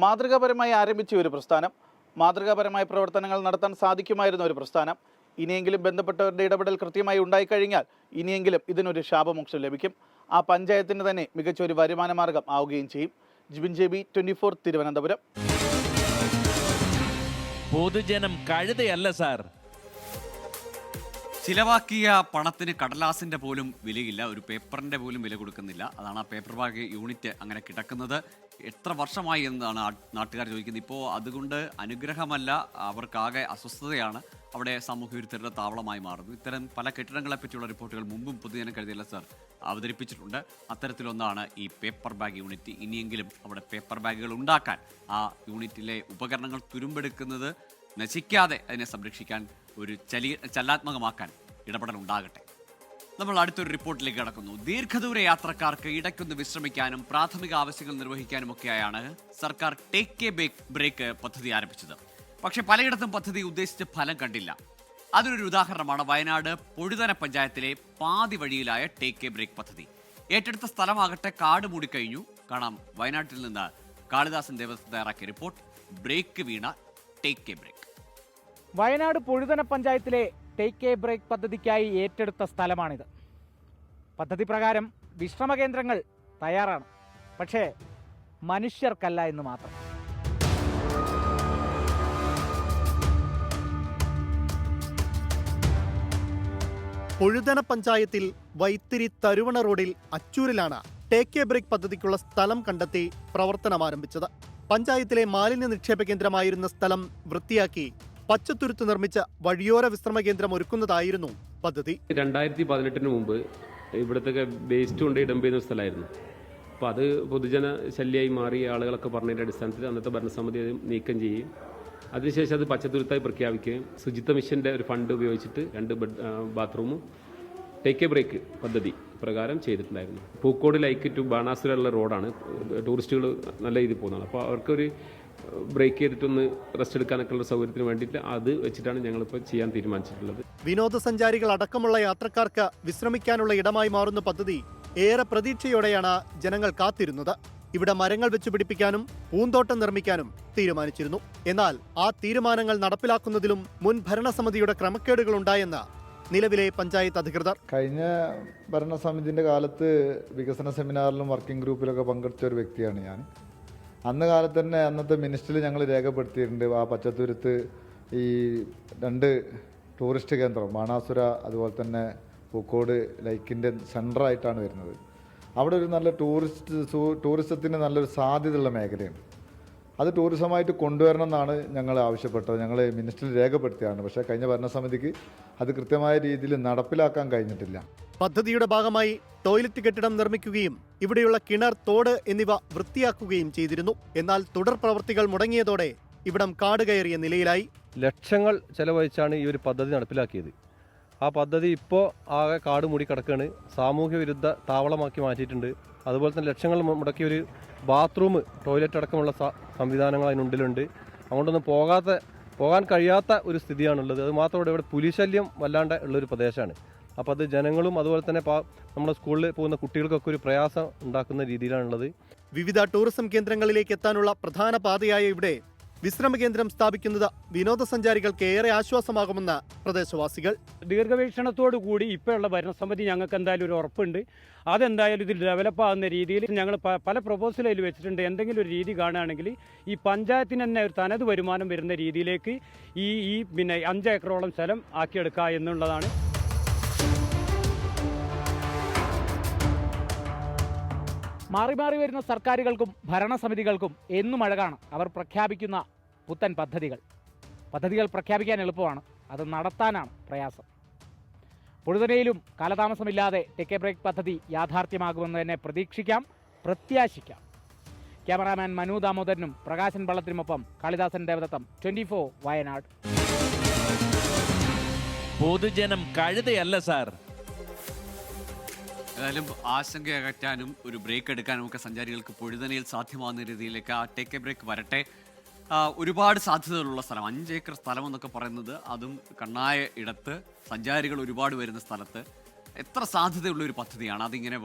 മാതൃകാപരമായി ആരംഭിച്ച ഒരു പ്രസ്ഥാനം, മാതൃകാപരമായ പ്രവർത്തനങ്ങൾ നടത്താൻ സാധിക്കുമായിരുന്ന ഒരു പ്രസ്ഥാനം, ഇനിയെങ്കിലും ബന്ധപ്പെട്ടവരുടെ ഇടപെടൽ കൃത്യമായി ഉണ്ടായിക്കഴിഞ്ഞാൽ ഇനിയെങ്കിലും ഇതിനൊരു ശാപമോക്ഷം ലഭിക്കും. ആ പഞ്ചായത്തിന് തന്നെ മികച്ച ഒരു വരുമാന മാർഗം ആവുകയും ചെയ്യും. ജിബിൻ JB, 24 തിരുവനന്തപുരം. പൊതുജനം കഴുതയല്ല സാർ. ചിലവാക്കിയ പണത്തിന് കടലാസിന്റെ പോലും വിലയില്ല, ഒരു പേപ്പറിന്റെ പോലും വില കൊടുക്കുന്നില്ല. അതാണ് ആ പേപ്പർ ബാഗ് യൂണിറ്റ് അങ്ങനെ കിടക്കുന്നത്. എത്ര വർഷമായി എന്നാണ് നാട്ടുകാർ ചോദിക്കുന്നത്. ഇപ്പോൾ അതുകൊണ്ട് അനുഗ്രഹമല്ല, അവർക്കാകെ അസ്വസ്ഥതയാണ്. അവിടെ സാമൂഹ്യ വിരുദ്ധരുടെ താവളമായി മാറുന്നു. ഇത്തരം പല കെട്ടിടങ്ങളെ പറ്റിയുള്ള റിപ്പോർട്ടുകൾ മുമ്പും പൊതുജനം കരുതിയല്ല സാർ അവതരിപ്പിച്ചിട്ടുണ്ട്. അത്തരത്തിലൊന്നാണ് ഈ പേപ്പർ ബാഗ് യൂണിറ്റ്. ഇനിയെങ്കിലും അവിടെ പേപ്പർ ബാഗുകൾ ഉണ്ടാക്കാൻ ആ യൂണിറ്റിലെ ഉപകരണങ്ങൾ തുരുമ്പെടുക്കുന്നത് നശിക്കാതെ അതിനെ സംരക്ഷിക്കാൻ ഒരു ചലനാത്മകമാക്കാൻ ഇടപെടൽ ഉണ്ടാകട്ടെ. നമ്മൾ അടുത്തൊരു റിപ്പോർട്ടിലേക്ക് കടക്കുന്നു. ദീർഘദൂര യാത്രക്കാർക്ക് ഇടയ്ക്കൊന്ന് വിശ്രമിക്കാനും പ്രാഥമിക ആവശ്യങ്ങൾ നിർവഹിക്കാനുമൊക്കെയായാണ് സർക്കാർ ടേക്ക് എ ബ്രേക്ക് പദ്ധതി ആരംഭിച്ചത്. പക്ഷേ പലയിടത്തും പദ്ധതി ഉദ്ദേശിച്ച ഫലം കണ്ടില്ല. അതിനൊരു ഉദാഹരണമാണ് വയനാട് പൊഴുതന പഞ്ചായത്തിലെ പാതി വഴിയിലായ ടേക്ക് എ ബ്രേക്ക് പദ്ധതി. ഏറ്റെടുത്ത സ്ഥലമാകട്ടെ കാട് മൂടിക്കഴിഞ്ഞു. കാണാം വയനാട്ടിൽ നിന്ന് കാളിദാസൻ ദേവസ്വം തയ്യാറാക്കിയ റിപ്പോർട്ട്. ബ്രേക്ക് വീണ take a break. Wayanad Pozhuthana പഞ്ചായത്തിലെ ടേക്ക് എ ബ്രേക്ക് പദ്ധതിക്കായി ഏറ്റെടുത്ത സ്ഥലമാണിത്. പദ്ധതി പ്രകാരം വിശ്രമ കേന്ദ്രങ്ങൾ തയ്യാറാണ്, പക്ഷേ മനുഷ്യർക്കല്ല എന്ന് മാത്രം. പൊഴുതന പഞ്ചായത്തിൽ വൈത്തിരി തരുവണ റോഡിൽ അച്ചൂരിലാണ് ടേക്ക് എ ബ്രേക്ക് പദ്ധതിക്കുള്ള സ്ഥലം കണ്ടെത്തി പ്രവർത്തനം ആരംഭിച്ചത്. പഞ്ചായത്തിലെ മാലിന്യ നിക്ഷേപ കേന്ദ്രമായിരുന്ന സ്ഥലം വൃത്തിയാക്കി പച്ചത്തുരുത്ത് നിർമ്മിച്ച വഴിയോര വിശ്രമ കേന്ദ്രം ഒരുക്കുന്നതായിരുന്നു പദ്ധതി. 2018 മുമ്പ് ഇവിടുത്തെ വേസ്റ്റ് കൊണ്ട് ഡംപ് ചെയ്യുന്ന സ്ഥലമായിരുന്നു. അപ്പോൾ അത് പൊതുജന ശല്യമായി മാറി ആളുകളൊക്കെ പറഞ്ഞതിൻ്റെ അടിസ്ഥാനത്തിൽ അന്നത്തെ ഭരണസമിതി അത് നീക്കം ചെയ്യും. അതിനുശേഷം അത് പച്ചത്തുരുത്തായി പ്രഖ്യാപിക്കുകയും ശുചിത്വ മിഷൻ്റെ ഒരു ഫണ്ട് ഉപയോഗിച്ചിട്ട് 2 ബാത്റൂമും ടേക്ക് എ ബ്രേക്ക് പദ്ധതി പ്രകാരം ചെയ്തിട്ടുണ്ടായിരുന്നു. പൂക്കോട് ലൈക്ക് ടു ബാണാസുരയുള്ള റോഡാണ്, ടൂറിസ്റ്റുകൾ നല്ല രീതിയിൽ പോകുന്നതാണ്. അപ്പോൾ അവർക്കൊരു ബ്രേക്ക് ചെയ്തിട്ടൊന്ന് റെസ്റ്റ് എടുക്കാനൊക്കെ ഉള്ള സൗകര്യത്തിന് വേണ്ടിയിട്ട് അത് വെച്ചിട്ടാണ് ഞങ്ങളിപ്പോൾ ചെയ്യാൻ തീരുമാനിച്ചിട്ടുള്ളത്. വിനോദസഞ്ചാരികൾ അടക്കമുള്ള യാത്രക്കാർക്ക് വിശ്രമിക്കാനുള്ള ഇടമായി മാറുന്ന പദ്ധതി ഏറെ പ്രതീക്ഷയോടെയാണ് ജനങ്ങൾ കാത്തിരുന്നത്. ഇവിടെ മരങ്ങൾ വെച്ച് പിടിപ്പിക്കാനും പൂന്തോട്ടം നിർമ്മിക്കാനും തീരുമാനിച്ചിരുന്നു. എന്നാൽ ആ തീരുമാനങ്ങൾ നടപ്പിലാക്കുന്നതിലും മുൻ ഭരണസമിതിയുടെ ക്രമക്കേടുകൾ ഉണ്ടായെന്ന് നിലവിലെ പഞ്ചായത്ത് അധികൃതർ. കഴിഞ്ഞ ഭരണസമിതിൻ്റെ കാലത്ത് വികസന സെമിനാറിലും വർക്കിംഗ് ഗ്രൂപ്പിലൊക്കെ പങ്കെടുത്ത ഒരു വ്യക്തിയാണ് ഞാൻ. അന്ന് കാലത്ത് തന്നെ അന്നത്തെ മിനിസ്ട്രിയിൽ ഞങ്ങൾ രേഖപ്പെടുത്തിയിട്ടുണ്ട്. ആ പച്ചത്തുരുത്ത് ഈ 2 ടൂറിസ്റ്റ് കേന്ദ്രം ബാണാസുര അതുപോലെ തന്നെ പൂക്കോട് ലൈക്കിൻ്റെ സെൻറ്ററായിട്ടാണ് വരുന്നത്. അവിടെ ഒരു നല്ല ടൂറിസത്തിന് നല്ലൊരു സാധ്യതയുള്ള മേഖലയാണ്. അത് ടൂറിസമായിട്ട് കൊണ്ടുവരണം എന്നാണ് ഞങ്ങൾ ആവശ്യപ്പെട്ടത്. ഞങ്ങൾ മിനിസ്ട്രിയിൽ രേഖപ്പെടുത്തിയാണ്. പക്ഷേ കഴിഞ്ഞ ഭരണസമിതിക്ക് അത് കൃത്യമായ രീതിയിൽ നടപ്പിലാക്കാൻ കഴിഞ്ഞിട്ടില്ല. പദ്ധതിയുടെ ഭാഗമായി ടോയ്ലറ്റ് കെട്ടിടം നിർമ്മിക്കുകയും ഇവിടെയുള്ള കിണർ, തോട് എന്നിവ വൃത്തിയാക്കുകയും ചെയ്തിരുന്നു. എന്നാൽ തുടർ പ്രവൃത്തികൾ മുടങ്ങിയതോടെ ഇവിടം കാട് കയറിയ നിലയിലായി. ലക്ഷങ്ങൾ ചെലവഴിച്ചാണ് ഈ ഒരു പദ്ധതി നടപ്പിലാക്കിയത്. ആ പദ്ധതി ഇപ്പോൾ ആകെ കാട് മൂടി കിടക്കുകയാണ്. സാമൂഹ്യ വിരുദ്ധ താവളമാക്കി മാറ്റിയിട്ടുണ്ട്. അതുപോലെ തന്നെ ലക്ഷങ്ങൾ മുടക്കിയ ഒരു ബാത്റൂം, ടോയ്ലറ്റ് അടക്കമുള്ള സംവിധാനങ്ങൾ അതിനുള്ളിലുണ്ട്. അതുകൊണ്ടൊന്നും പോകാൻ കഴിയാത്ത ഒരു സ്ഥിതിയാണുള്ളത്. അത് മാത്രമല്ല ഇവിടെ പുലിശല്യം വല്ലാണ്ട് ഉള്ളൊരു പ്രദേശമാണ്. അപ്പോൾ അത് ജനങ്ങളും അതുപോലെ തന്നെ നമ്മുടെ സ്കൂളിൽ പോകുന്ന കുട്ടികൾക്കൊക്കെ ഒരു പ്രയാസം ഉണ്ടാക്കുന്ന രീതിയിലാണുള്ളത്. വിവിധ ടൂറിസം കേന്ദ്രങ്ങളിലേക്ക് എത്താനുള്ള പ്രധാന പാതയായ ഇവിടെ വിശ്രമ കേന്ദ്രം സ്ഥാപിക്കുന്നത് വിനോദസഞ്ചാരികൾക്ക് ഏറെ ആശ്വാസമാകുമെന്ന് പ്രദേശവാസികൾ. ദീർഘവീക്ഷണത്തോടു കൂടി ഇപ്പോഴുള്ള ഭരണസമിതി ഞങ്ങൾക്ക് എന്തായാലും ഒരു ഉറപ്പുണ്ട്. അതെന്തായാലും ഇതിൽ ഡെവലപ്പ് ആകുന്ന രീതിയിൽ ഞങ്ങൾ പല പ്രൊപ്പോസൽ അതിൽ വെച്ചിട്ടുണ്ട്. എന്തെങ്കിലും ഒരു രീതി കാണുകയാണെങ്കിൽ ഈ പഞ്ചായത്തിന് തന്നെ ഒരു തനത് വരുമാനം വരുന്ന രീതിയിലേക്ക് ഈ 5 ഏക്കറോളം സ്ഥലം ആക്കിയെടുക്കുക എന്നുള്ളതാണ്. മാറി മാറി വരുന്ന സർക്കാരുകൾക്കും ഭരണസമിതികൾക്കും എന്നും അഴകാണ് അവർ പ്രഖ്യാപിക്കുന്ന പുത്തൻ പദ്ധതികൾ പ്രഖ്യാപിക്കാൻ എളുപ്പമാണ്, അത് നടത്താനാണ് പ്രയാസം. പൊഴുതനയിലും കാലതാമസമില്ലാതെ ടേക്ക് എ ബ്രേക്ക് പദ്ധതി യാഥാർത്ഥ്യമാകുമെന്ന് തന്നെ പ്രതീക്ഷിക്കാം, പ്രത്യാശിക്കാം. ക്യാമറാമാൻ മനു ദാമോദരനും പ്രകാശൻ വള്ളത്തിനുമൊപ്പം കാളിദാസൻ ദേവദത്തം, 24 വയനാട്. പൊതുജനം കഴുതയല്ല സാർ. ഏതായാലും ആശങ്ക അകറ്റാനും ഒരു ബ്രേക്ക് എടുക്കാനും ഒക്കെ സഞ്ചാരികൾക്ക് പൊഴുതനയിൽ സാധ്യമാകുന്ന രീതിയിലേക്ക് ആ ടേക്ക് എ ബ്രേക്ക് വരട്ടെ. ഒരുപാട് സാധ്യതകളുള്ള സ്ഥലം, 5 ഏക്കർ സ്ഥലം എന്നൊക്കെ പറയുന്നത്, അതും കണ്ണായ ഇടത്ത് സഞ്ചാരികൾ ഒരുപാട് വരുന്ന സ്ഥലത്ത് എത്ര സാധ്യതയുള്ള ഒരു പദ്ധതിയാണ്. അതിങ്ങനെ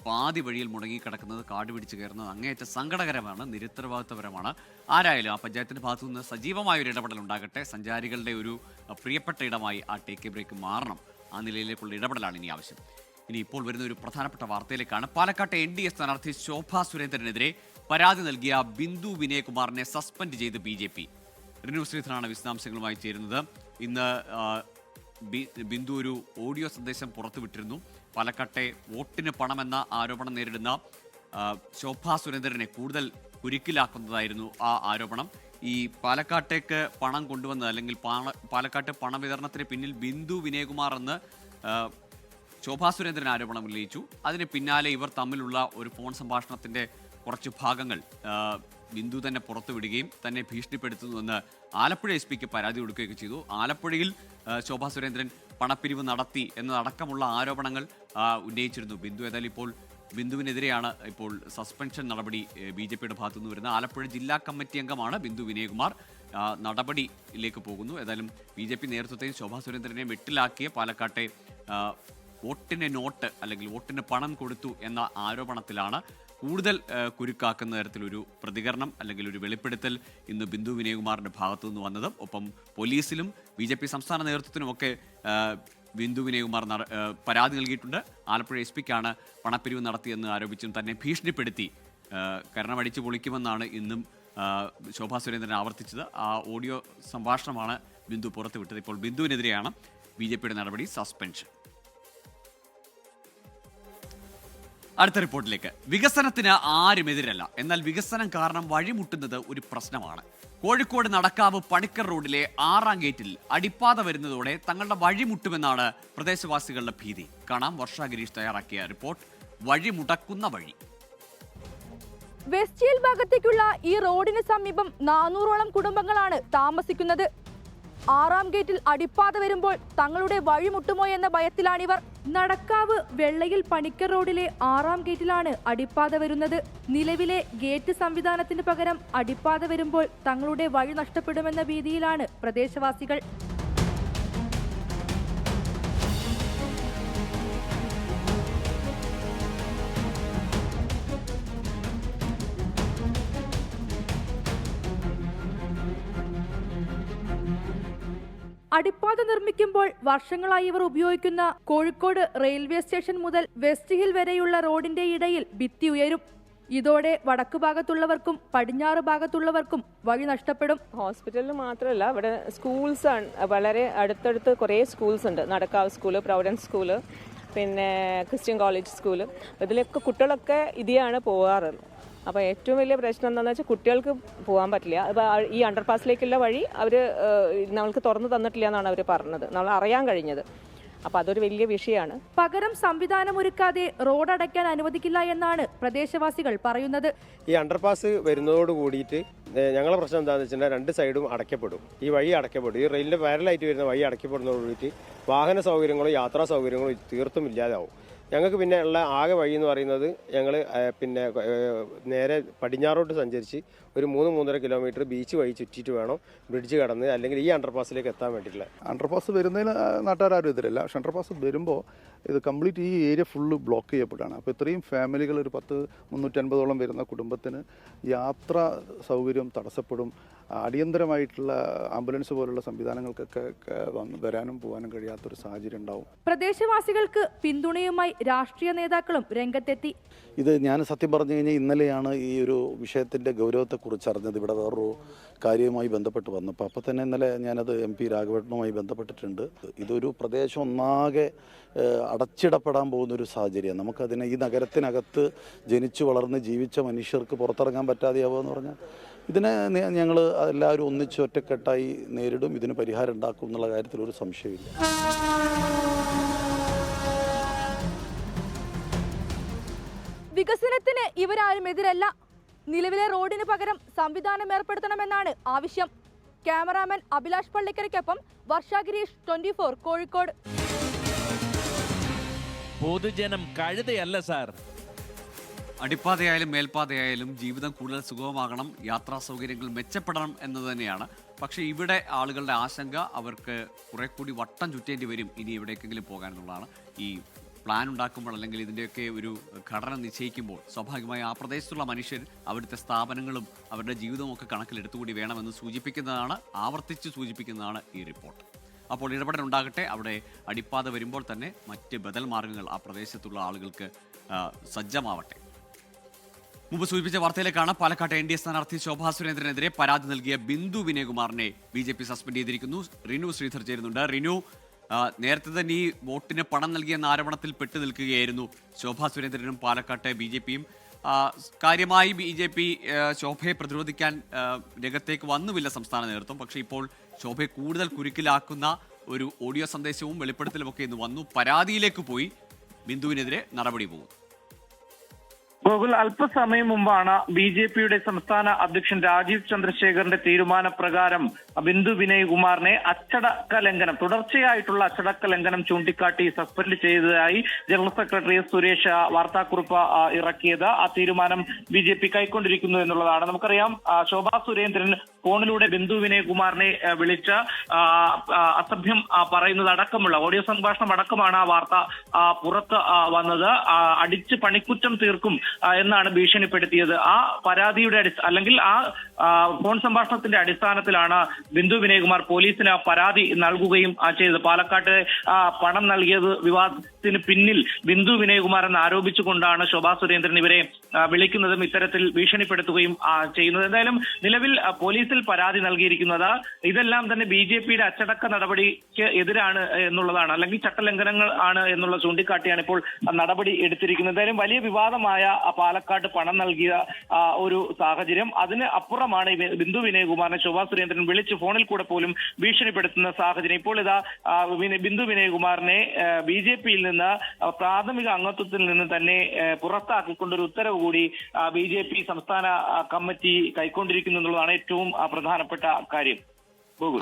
പാതി വഴിയിൽ മുടങ്ങിക്കിടക്കുന്നത്, കാട് പിടിച്ച് കയറുന്നത് അങ്ങേയറ്റം സങ്കടകരമാണ്, നിരുത്തരവാദിത്വപരമാണ്. ആരായാലും ആ പഞ്ചായത്തിൻ്റെ ഭാഗത്തു നിന്ന് സജീവമായൊരു ഇടപെടൽ ഉണ്ടാകട്ടെ. സഞ്ചാരികളുടെ ഒരു പ്രിയപ്പെട്ട ഇടമായി ആ ടേക്ക് എ ബ്രേക്ക് മാറണം. ആ നിലയിലേക്കുള്ള ഇടപെടലാണ് ഇനി ആവശ്യം. ഇനി ഇപ്പോൾ വരുന്ന ഒരു പ്രധാനപ്പെട്ട വാർത്തയിലേക്കാണ്. പാലക്കാട്ടെ NDA സ്ഥാനാർത്ഥി ശോഭാ സുരേന്ദ്രനെതിരെ പരാതി നൽകിയ ബിന്ദു വിനയകുമാറിനെ സസ്പെൻഡ് ചെയ്ത് BJP. റിനു ശ്രീധരനാണ് വിശദാംശങ്ങളുമായി ചേരുന്നത്. ഇന്ന് ബിന്ദു ഒരു ഓഡിയോ സന്ദേശം പുറത്തുവിട്ടിരുന്നു. പാലക്കാട്ടെ വോട്ടിന് പണമെന്ന ആരോപണം നേരിടുന്ന ശോഭാ സുരേന്ദ്രനെ കൂടുതൽ കുരുക്കിലാക്കുന്നതായിരുന്നു ആ ആരോപണം. ഈ പാലക്കാട്ടേക്ക് പണം കൊണ്ടുവന്നത്, അല്ലെങ്കിൽ പാലക്കാട്ട് പണവിതരണത്തിന് പിന്നിൽ ബിന്ദു വിനയകുമാർ എന്ന് ശോഭാ സുരേന്ദ്രൻ ആരോപണം ഉന്നയിച്ചു. അതിന് പിന്നാലെ ഇവർ തമ്മിലുള്ള ഒരു ഫോൺ സംഭാഷണത്തിന്റെ കുറച്ച് ഭാഗങ്ങൾ ബിന്ദു തന്നെ പുറത്തുവിടുകയും തന്നെ ഭീഷണിപ്പെടുത്തുന്നുവെന്ന് ആലപ്പുഴ SP പരാതി കൊടുക്കുകയൊക്കെ ചെയ്തു. ആലപ്പുഴയിൽ ശോഭാ സുരേന്ദ്രൻ പണപ്പിരിവ് നടത്തി എന്നതടക്കമുള്ള ആരോപണങ്ങൾ ഉന്നയിച്ചിരുന്നു ബിന്ദു. ഏതായാലും ഇപ്പോൾ ബിന്ദുവിനെതിരെയാണ് ഇപ്പോൾ സസ്പെൻഷൻ നടപടി BJPയുടെ ഭാഗത്തുനിന്ന് വരുന്നത്. ആലപ്പുഴ ജില്ലാ കമ്മിറ്റി അംഗമാണ് ബിന്ദു വിനയകുമാർ. നടപടിയിലേക്ക് പോകുന്നു. ഏതായാലും BJP നേതൃത്വത്തെയും ശോഭാ സുരേന്ദ്രനെയും വെട്ടിലാക്കിയ പാലക്കാട്ടെ വോട്ടിന് നോട്ട് അല്ലെങ്കിൽ വോട്ടിന് പണം കൊടുത്തു എന്ന ആരോപണത്തിലാണ് കൂടുതൽ കുരുക്കാക്കുന്ന തരത്തിലൊരു പ്രതികരണം അല്ലെങ്കിൽ ഒരു വെളിപ്പെടുത്തൽ ഇന്ന് ബിന്ദു വിനയകുമാറിൻ്റെ ഭാഗത്തു നിന്ന് വന്നത്. ഒപ്പം പോലീസിലും BJP സംസ്ഥാന നേതൃത്വത്തിനുമൊക്കെ ബിന്ദു വിനയകുമാർ പരാതി നൽകിയിട്ടുണ്ട്. ആലപ്പുഴ SP-ക്കാണ് പണപ്പിരിവ് നടത്തിയെന്ന് ആരോപിച്ചും തന്നെ ഭീഷണിപ്പെടുത്തി കരണമടിച്ച് പൊളിക്കുമെന്നാണ് ഇന്നും ശോഭാ സുരേന്ദ്രൻ ആവർത്തിച്ചത്. ആ ഓഡിയോ സംഭാഷണമാണ് ബിന്ദു പുറത്തുവിട്ടത്. ഇപ്പോൾ ബിന്ദുവിനെതിരെയാണ് BJPയുടെ നടപടി, സസ്പെൻഷൻ. അടുത്ത റിപ്പോർട്ടിലേക്ക്. വികസനത്തിന് ആരുമെതിരല്ല, എന്നാൽ വികസനം കാരണം വഴിമുട്ടുന്നത് ഒരു പ്രശ്നമാണ്. കോഴിക്കോട് നടക്കാവ് പണിക്കർ റോഡിലെ 6ാം ഗേറ്റിൽ അടിപ്പാത വരുന്നതോടെ തങ്ങളുടെ വഴിമുട്ടുമെന്നാണ് പ്രദേശവാസികളുടെ ഭീതി. കാണാം വർഷ ഗിരീഷ് തയ്യാറാക്കിയ റിപ്പോർട്ട്. വഴിമുടക്കുന്ന വഴി. വെസ്റ്റ് ഹിൽ ഭാഗത്തേക്കുള്ള ഈ റോഡിന് സമീപം 400ഓളം കുടുംബങ്ങളാണ് താമസിക്കുന്നത്. 6ാം ഗേറ്റിൽ അടിപ്പാത വരുമ്പോൾ തങ്ങളുടെ വഴിമുട്ടുമോ എന്ന ഭയത്തിലാണിവർ. നടക്കാവ് വെള്ളയിൽ പണിക്കർ റോഡിലെ 6ാം ഗേറ്റിലാണ് അടിപ്പാത വരുന്നത്. നിലവിലെ ഗേറ്റ് സംവിധാനത്തിന് പകരം അടിപ്പാത വരുമ്പോൾ തങ്ങളുടെ വഴി നഷ്ടപ്പെടുമെന്ന ഭീതിയിലാണ് പ്രദേശവാസികൾ. അടിപ്പാത നിർമ്മിക്കുമ്പോൾ വർഷങ്ങളായി ഇവർ ഉപയോഗിക്കുന്ന കോഴിക്കോട് റെയിൽവേ സ്റ്റേഷൻ മുതൽ വെസ്റ്റ് ഹിൽ വരെയുള്ള റോഡിന്റെ ഇടയിൽ ഭിത്തി ഉയരും. ഇതോടെ വടക്ക് ഭാഗത്തുള്ളവർക്കും പടിഞ്ഞാറ് ഭാഗത്തുള്ളവർക്കും വഴി നഷ്ടപ്പെടും. ഹോസ്പിറ്റലിൽ മാത്രമല്ല, ഇവിടെ സ്കൂൾസ് ആണ്, വളരെ അടുത്തടുത്ത് കുറേ സ്കൂൾസ് ഉണ്ട്. നടക്കാവ് സ്കൂള്, പ്രൊവിഡൻസ് സ്കൂള്, പിന്നെ ക്രിസ്ത്യൻ കോളേജ് സ്കൂള്. ഇതിലൊക്കെ കുട്ടികളൊക്കെ ഇതിയാണ് പോകാറുള്ളത്. അപ്പോൾ ഏറ്റവും വലിയ പ്രശ്നം എന്താണെന്ന് വെച്ചാൽ കുട്ടികൾക്ക് പോകാൻ പറ്റില്ല. അപ്പോൾ ഈ അണ്ടർപാസിലേക്കുള്ള വഴി അവർ നമ്മൾക്ക് തുറന്നു തന്നിട്ടില്ല എന്നാണ് അവർ പറഞ്ഞത്, നമ്മൾ അറിയാൻ കഴിഞ്ഞത്. അപ്പോൾ അതൊരു വലിയ വിഷയമാണ്. പകരം സംവിധാനം ഒരുക്കാതെ റോഡ് അടയ്ക്കാൻ അനുവദിക്കില്ല എന്നാണ് പ്രദേശവാസികൾ പറയുന്നത്. ഈ അണ്ടർപാസ് വരുന്നതോട് കൂടിയിട്ട് ഞങ്ങളുടെ പ്രശ്നം എന്താണെന്ന് വെച്ചാൽ 2 സൈഡും അടയ്ക്കപ്പെടും. ഈ വഴി അടയ്ക്കപ്പെടും. ഈ റെയിലിൻ്റെ പാരലായിട്ട് വരുന്ന വഴി അടയ്ക്കപ്പെടുന്നതോട് കൂടിയിട്ട് വാഹന സൗകര്യങ്ങളോ യാത്രാ സൗകര്യങ്ങളോ തീർത്തും ഇല്ലാതാവും. ഞങ്ങൾക്ക് പിന്നെ ഉള്ള ആകെ വഴി എന്ന് പറയുന്നത് ഞങ്ങൾ പിന്നെ നേരെ പടിഞ്ഞാറോട്ട് സഞ്ചരിച്ച് ഒരു 3-3.5 കിലോമീറ്റർ ബീച്ച് വഴി ചുറ്റിയിട്ട് വേണം ബ്രിഡ്ജ് കടന്ന് അല്ലെങ്കിൽ ഈ അണ്ടർപാസിലേക്ക് എത്താൻ വേണ്ടിയിട്ടുള്ള. അണ്ടർപാസ് വരുന്നതിന് നാട്ടുകാരും എതിരല്ല. പക്ഷെ അണ്ടർപാസ് വരുമ്പോൾ ഇത് കംപ്ലീറ്റ് ഈ ഏരിയ ഫുള്ള് ബ്ലോക്ക് ചെയ്യപ്പെടുകയാണ്. അപ്പോൾ ഇത്രയും ഫാമിലികൾ ഒരു 350-ഓളം വരുന്ന കുടുംബത്തിന് യാത്രാ സൗകര്യം തടസ്സപ്പെടും. അടിയന്തരമായിട്ടുള്ള ആംബുലൻസ് പോലുള്ള സംവിധാനങ്ങൾക്കൊക്കെ വരാനും പോകാനും കഴിയാത്തൊരു സാഹചര്യം ഉണ്ടാവും. പ്രദേശവാസികൾക്ക് പിന്തുണയുമായി രാഷ്ട്രീയ നേതാക്കളും രംഗത്തെത്തി. ഇത് ഞാൻ സത്യം പറഞ്ഞു കഴിഞ്ഞാൽ ഇന്നലെയാണ് ഈ ഒരു വിഷയത്തിൻ്റെ ഗൗരവത്തെക്കുറിച്ച് അറിഞ്ഞത്. ഇവിടെ വേറൊരു കാര്യവുമായി ബന്ധപ്പെട്ട് വന്നപ്പോൾ അപ്പോൾ തന്നെ ഇന്നലെ ഞാനത് MP രാഘവേട്ടനുമായി ബന്ധപ്പെട്ടിട്ടുണ്ട്. ഇതൊരു പ്രദേശം ഒന്നാകെ അടച്ചിടപ്പെടാൻ പോകുന്നൊരു സാഹചര്യമാണ്. നമുക്കതിനെ ഈ നഗരത്തിനകത്ത് ജനിച്ചു വളർന്ന് ജീവിച്ച മനുഷ്യർക്ക് പുറത്തിറങ്ങാൻ പറ്റാതെയാവുക എന്ന് പറഞ്ഞാൽ ഇതിനെ ഞങ്ങൾ എല്ലാവരും ഒന്നിച്ച് ഒറ്റക്കെട്ടായി നേരിടും. ഇതിന് പരിഹാരം ഉണ്ടാക്കും എന്നുള്ള കാര്യത്തിൽ ഒരു സംശയമില്ല. വികസനത്തിന് ഇവരാരും എതിരല്ല. നിലവിലെ റോഡിന് പകരം സംവിധാനം ഏർപ്പെടുത്തണമെന്നാണ് ആവശ്യം. ക്യാമറാമാൻ അഭിലാഷ് പള്ളിക്കരയ്ക്കൊപ്പം വർഷ ഗിരീഷ്, 24 കോഴിക്കോട്. പൊതുജനം കഴുതയല്ല സാർ. അടിപ്പാതയായാലും മേൽപ്പാതയായാലും ജീവിതം കൂടുതൽ സുഗമമാകണം, യാത്രാ സൗകര്യങ്ങൾ മെച്ചപ്പെടണം എന്നത് തന്നെയാണ്. പക്ഷേ ഇവിടെ ആളുകളുടെ ആശങ്ക അവർക്ക് കുറെ കൂടി വട്ടം ചുറ്റേണ്ടി വരും ഇനി എവിടേക്കെങ്കിലും പോകാൻ എന്നുള്ളതാണ്. ഈ പ്ലാൻ ഉണ്ടാക്കുമ്പോൾ അല്ലെങ്കിൽ ഇതിൻ്റെയൊക്കെ ഒരു ഘടന നിശ്ചയിക്കുമ്പോൾ സ്വാഭാവികമായി ആ പ്രദേശത്തുള്ള മനുഷ്യർ അവിടുത്തെ സ്ഥാപനങ്ങളും അവരുടെ ജീവിതവും ഒക്കെ കണക്കിലെടുത്തുകൂടി വേണമെന്ന് സൂചിപ്പിക്കുന്നതാണ്, ആവർത്തിച്ച് സൂചിപ്പിക്കുന്നതാണ് ഈ റിപ്പോർട്ട്. അപ്പോൾ ഇടപെടൽ ഉണ്ടാകട്ടെ. അവിടെ അടിപ്പാത വരുമ്പോൾ തന്നെ മറ്റ് ബദൽ മാർഗ്ഗങ്ങൾ ആ പ്രദേശത്തുള്ള ആളുകൾക്ക് സജ്ജമാവട്ടെ. മുമ്പ് സൂചിപ്പിച്ച വാർത്തയിലേക്കാണ്. പാലക്കാട്ടെ NDA സ്ഥാനാർത്ഥി ശോഭാ സുരേന്ദ്രനെതിരെ പരാതി നൽകിയ ബിന്ദു വിനയകുമാറിനെ BJP സസ്പെൻഡ് ചെയ്തിരിക്കുന്നു. റിനു ശ്രീധർ ചേരുന്നുണ്ട്. റിനു, നേരത്തെ തന്നെ ഈ വോട്ടിന് പണം നൽകിയെന്ന ആരോപണത്തിൽ പെട്ടു നിൽക്കുകയായിരുന്നു ശോഭാ സുരേന്ദ്രനും പാലക്കാട്ടെ BJPയും. കാര്യമായി BJP ശോഭയെ പ്രതിരോധിക്കാൻ രംഗത്തേക്ക് വന്നുമില്ല സംസ്ഥാന നേതൃത്വം. പക്ഷേ ഇപ്പോൾ ശോഭയെ കൂടുതൽ കുരുക്കിലാക്കുന്ന ഒരു ഓഡിയോ സന്ദേശവും വെളിപ്പെടുത്തലുമൊക്കെ ഇന്ന് വന്നു. പരാതിയിലേക്ക് പോയി, ബിന്ദുവിനെതിരെ നടപടി പോകുന്നു. ഗോകുൽ, അല്പസമയം മുമ്പാണ് BJPയുടെ സംസ്ഥാന അധ്യക്ഷൻ രാജീവ് ചന്ദ്രശേഖറിന്റെ തീരുമാനപ്രകാരം ബിന്ദു വിനയകുമാറിനെ അച്ചടക്ക ലംഘനം, തുടർച്ചയായിട്ടുള്ള അച്ചടക്ക ലംഘനം ചൂണ്ടിക്കാട്ടി സസ്പെൻഡ് ചെയ്തതായി ജനറൽ സെക്രട്ടറി സുരേഷ് വാർത്താക്കുറിപ്പ് ഇറക്കിയത്. ആ തീരുമാനം BJP കൈക്കൊണ്ടിരിക്കുന്നു എന്നുള്ളതാണ്. നമുക്കറിയാം, ശോഭാ സുരേന്ദ്രൻ ഫോണിലൂടെ ബിന്ദു വിനയകുമാറിനെ വിളിച്ച് അസഭ്യം പറയുന്നത് അടക്കമുള്ള ഓഡിയോ സംഭാഷണം അടക്കമാണ് ആ വാർത്ത പുറത്ത് വന്നത്. അടിച്ച് പണിക്കുറ്റം തീർക്കും എന്നാണ് ഭീഷണിപ്പെടുത്തിയത്. ആ പരാതിയുടെ അല്ലെങ്കിൽ ആ ഫോൺ സംഭാഷണത്തിന്റെ അടിസ്ഥാനത്തിലാണ് ബിന്ദു വിനയകുമാർ പോലീസിന് പരാതി നൽകുകയും ചെയ്തത്. പാലക്കാട്ട് പണം നൽകിയത് വിവാദത്തിന് പിന്നിൽ ബിന്ദു വിനയകുമാർ എന്ന് ആരോപിച്ചുകൊണ്ടാണ് ശോഭാ സുരേന്ദ്രൻ ഇവരെ വിളിക്കുന്നതും ഇത്തരത്തിൽ ഭീഷണിപ്പെടുത്തുകയും ചെയ്യുന്നത്. എന്തായാലും നിലവിൽ പോലീസിൽ പരാതി നൽകിയിരിക്കുന്നത് ഇതെല്ലാം തന്നെ BJPയുടെ അച്ചടക്ക നടപടിക്ക് എതിരാണ് എന്നുള്ളതാണ്, അല്ലെങ്കിൽ ചട്ടലംഘനങ്ങൾ ആണ് എന്നുള്ള ചൂണ്ടിക്കാട്ടിയാണ് ഇപ്പോൾ നടപടി എടുത്തിരിക്കുന്നത്. എന്തായാലും വലിയ വിവാദമായ പാലക്കാട് പണം നൽകിയ ഒരു സാഹചര്യം, അതിന് അപ്പുറമാണ് ബിന്ദു വിനയകുമാറിനെ ശോഭാ സുരേന്ദ്രൻ വിളിച്ച് ഫോണിൽ കൂടെ പോലും ഭീഷണിപ്പെടുത്തുന്ന സാഹചര്യം. ഇപ്പോൾ ഇതാ ബിന്ദു വിനയകുമാറിനെ BJPയിൽ നിന്ന് പ്രാഥമിക അംഗത്വത്തിൽ നിന്ന് തന്നെ പുറത്താക്കിക്കൊണ്ടൊരു ഉത്തരവ് കൂടി BJP സംസ്ഥാന കമ്മിറ്റി കൈക്കൊണ്ടിരിക്കുന്നു എന്നുള്ളതാണ് ഏറ്റവും പ്രധാനപ്പെട്ട കാര്യം.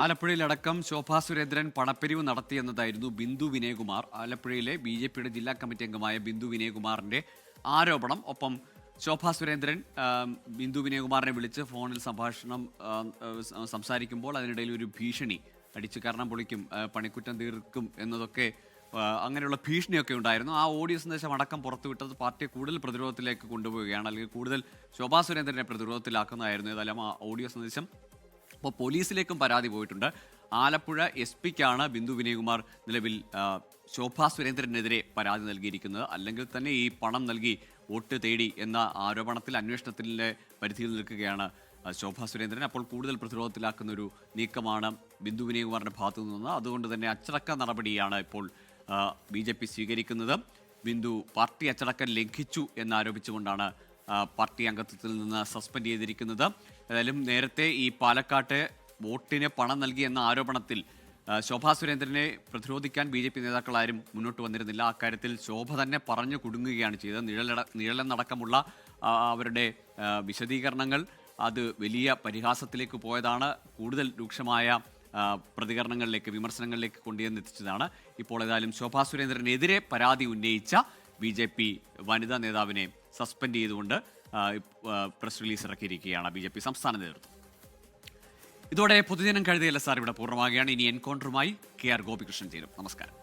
ആലപ്പുഴയിലടക്കം ശോഭാ സുരേന്ദ്രൻ പണപ്പിരിവ് നടത്തിയെന്നതായിരുന്നു ബിന്ദു വിനയകുമാർ, ആലപ്പുഴയിലെ BJPയുടെ ജില്ലാ കമ്മിറ്റി അംഗമായ ബിന്ദു വിനയകുമാറിന്റെ ആരോപണം. ഒപ്പം ശോഭാ സുരേന്ദ്രൻ ബിന്ദു വിനയകുമാറിനെ വിളിച്ച് ഫോണിൽ സംസാരിക്കുമ്പോൾ അതിനിടയിൽ ഒരു ഭീഷണി, അടിച്ചു കാരണം പൊളിക്കും, പണിക്കുറ്റം തീർക്കും എന്നതൊക്കെ, അങ്ങനെയുള്ള ഭീഷണിയൊക്കെ ഉണ്ടായിരുന്നു. ആ ഓഡിയോ സന്ദേശം അടക്കം പുറത്തുവിട്ടത് പാർട്ടിയെ കൂടുതൽ പ്രതിരോധത്തിലേക്ക് കൊണ്ടുപോവുകയാണ്, അല്ലെങ്കിൽ കൂടുതൽ ശോഭാ സുരേന്ദ്രനെ പ്രതിരോധത്തിലാക്കുന്നതായിരുന്നു. ഏതായാലും ആ ഓഡിയോ സന്ദേശം ഇപ്പോൾ പോലീസിലേക്കും പരാതി പോയിട്ടുണ്ട്. ആലപ്പുഴ SP-ക്കാണ് ബിന്ദു വിനയകുമാർ നിലവിൽ ശോഭാ സുരേന്ദ്രനെതിരെ പരാതി നൽകിയിരിക്കുന്നത്. അല്ലെങ്കിൽ തന്നെ ഈ പണം നൽകി വോട്ട് തേടി എന്ന ആരോപണത്തിൽ അന്വേഷണത്തിൻ്റെ പരിധിയിൽ നിൽക്കുകയാണ് ശോഭാ സുരേന്ദ്രൻ. അപ്പോൾ കൂടുതൽ പ്രതിരോധത്തിലാക്കുന്ന ഒരു നീക്കമാണ് ബിന്ദു വിനയകുമാറിൻ്റെ ഭാഗത്തു നിന്ന്. അതുകൊണ്ട് തന്നെ അച്ചടക്ക നടപടിയാണ് ഇപ്പോൾ BJP സ്വീകരിക്കുന്നത്. ബിന്ദു പാർട്ടി അച്ചടക്കം ലംഘിച്ചു എന്നാരോപിച്ചുകൊണ്ടാണ് പാർട്ടി അംഗത്വത്തിൽ നിന്ന് സസ്പെൻഡ് ചെയ്തിരിക്കുന്നത്. ഏതായാലും നേരത്തെ ഈ പാലക്കാട്ട് വോട്ടിന് പണം നൽകി എന്ന ആരോപണത്തിൽ ശോഭാ സുരേന്ദ്രനെ പ്രതിരോധിക്കാൻ BJP നേതാക്കളാരും മുന്നോട്ട് വന്നിരുന്നില്ല. അക്കാര്യത്തിൽ ശോഭ തന്നെ പറഞ്ഞു കുടുങ്ങുകയാണ് ചെയ്തത്. നിഴലെന്നടക്കമുള്ള അവരുടെ വിശദീകരണങ്ങൾ അത് വലിയ പരിഹാസത്തിലേക്ക് പോയതാണ്, കൂടുതൽ രൂക്ഷമായ പ്രതികരണങ്ങളിലേക്ക്, വിമർശനങ്ങളിലേക്ക് കൊണ്ടുവന്നെത്തിച്ചതാണ്. ഇപ്പോൾ ഏതായാലും ശോഭാ സുരേന്ദ്രനെതിരെ പരാതി ഉന്നയിച്ച BJP വനിതാ നേതാവിനെ സസ്പെൻഡ് ചെയ്തുകൊണ്ട് പ്രസ് റിലീസ് ഇറക്കിയിരിക്കുകയാണ് BJP സംസ്ഥാന നേതൃത്വം. ഇതോടെ പൊതുജനം കഴുതയല്ല സാർ ഇവിടെ പൂർണ്ണമാകുകയാണ്. ഇനി എൻകൗണ്ടറുമായി KR ഗോപികൃഷ്ണൻ ചേരും. നമസ്കാരം.